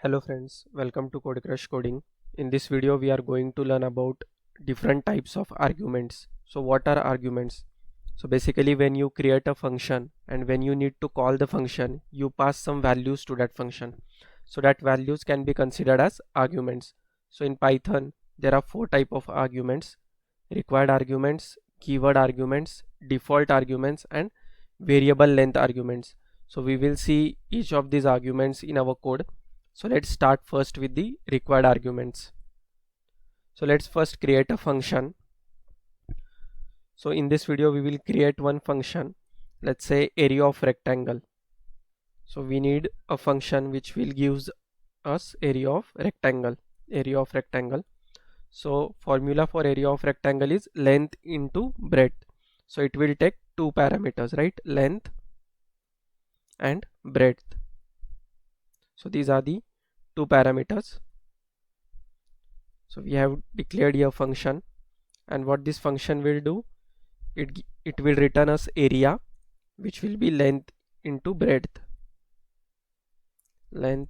Hello friends, welcome to Code Crush Coding. In this video we are going to learn about different types of arguments. So what are arguments? So basically when you create a function and when you need to call the function, you pass some values to that function. So that values can be considered as arguments. So in Python there are four types of arguments: required arguments, keyword arguments, default arguments, and variable length arguments. So we will see each of these arguments in our code. So let's start first with the required arguments. So let's first create a function. So in this video we will create one function, let's say area of rectangle. So we need a function which will give us area of rectangle. So formula for area of rectangle is length into breadth. So it will take two parameters, right? Length and breadth. So these are the two parameters. So we have declared a function, and what this function will do, it will return us area, which will be length into breadth. And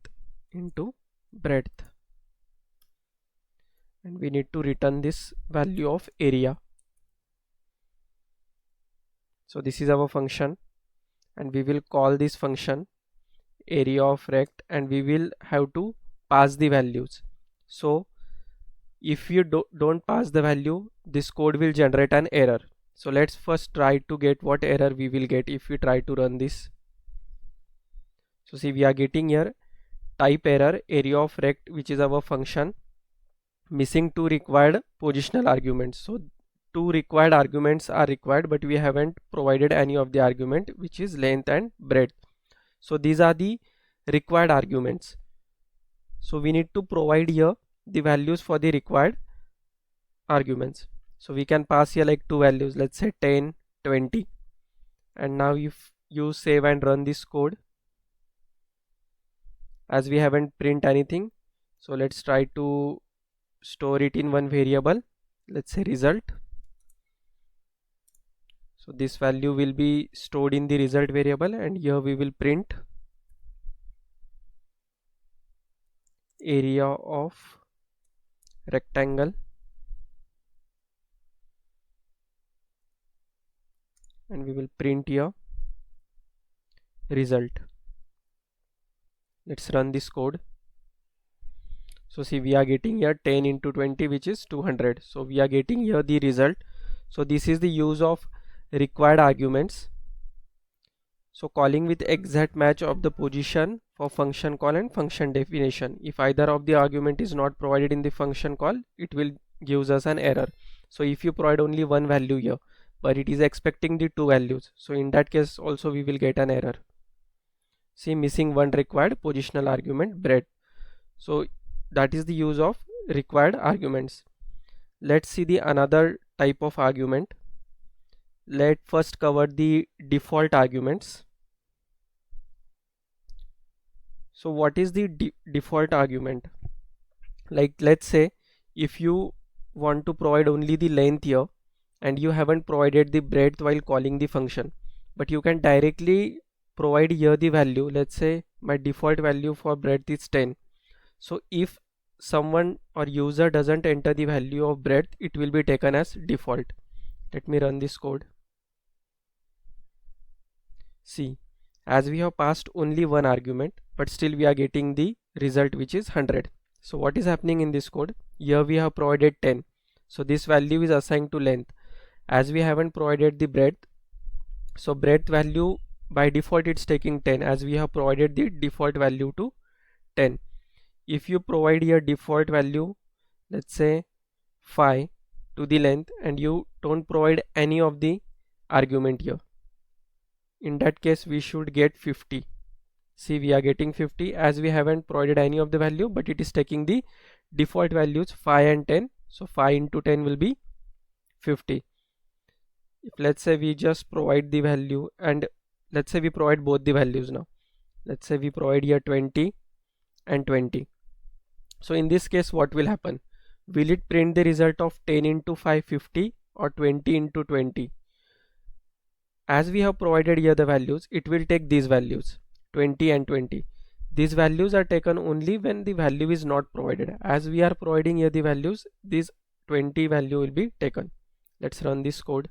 we need to return this value of area. So this is our function, and we will call this function area of rect, and we will have to pass the values. So if you don't pass the value, this code will generate an error. So let's first try to get what error we will get if we try to run this. So see, we are getting here type error area of rect, which is our function, missing two required positional arguments. So two required arguments are required, but we haven't provided any of the argument, which is length and breadth. So these are the required arguments. So we need to provide here the values for the required arguments. So we can pass here like two values, let's say 10, 20. And now if you save and run this code, as we haven't print anything, so let's try to store it in one variable, let's say result. So this value will be stored in the result variable, and here we will print area of rectangle, and we will print here result. Let's run this code. So see, we are getting here 10 into 20, which is 200. So we are getting here the result. So this is the use of required arguments. So calling with exact match of the position for function call and function definition. If either of the argument is not provided in the function call, it will gives us an error. So if you provide only one value here, but it is expecting the two values, so in that case also we will get an error. See, missing one required positional argument breadth. So that is the use of required arguments. Let's see the another type of argument. Let's first cover the default arguments. So what is the default argument? Like, let's say if you want to provide only the length here and you haven't provided the breadth while calling the function, but you can directly provide here the value. Let's say my default value for breadth is 10. So if someone or user doesn't enter the value of breadth, it will be taken as default. Let me run this code. See, as we have passed only one argument, but still we are getting the result, which is 100. So what is happening in this code? Here we have provided 10. So this value is assigned to length. As we haven't provided the breadth, so breadth value by default it's taking 10, as we have provided the default value to 10. If you provide your default value, let's say 5 to the length, and you don't provide any of the argument here, in that case we should get 50. See, we are getting 50 as we haven't provided any of the value, but it is taking the default values 5 and 10. So 5 into 10 will be 50. If let's say we just provide the value, and let's say we provide both the values now, let's say we provide here 20 and 20. So in this case what will happen? Will it print the result of 10 into 5 50 or 20 into 20? As we have provided here the values, it will take these values 20 and 20. These values are taken only when the value is not provided. As we are providing here the values, this 20 value will be taken. Let's run this code.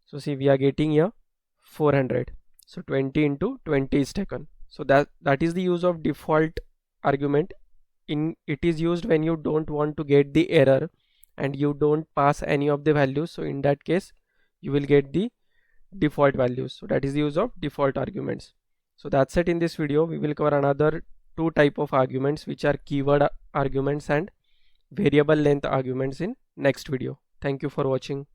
So see, we are getting here 400. So 20 into 20 is taken. So that is the use of default argument. It is used when you don't want to get the error and you don't pass any of the values. So in that case, you will get the default values. So that is the use of default arguments. So that's it in this video. We will cover another two type of arguments, which are keyword arguments and variable length arguments, in next video. Thank you for watching.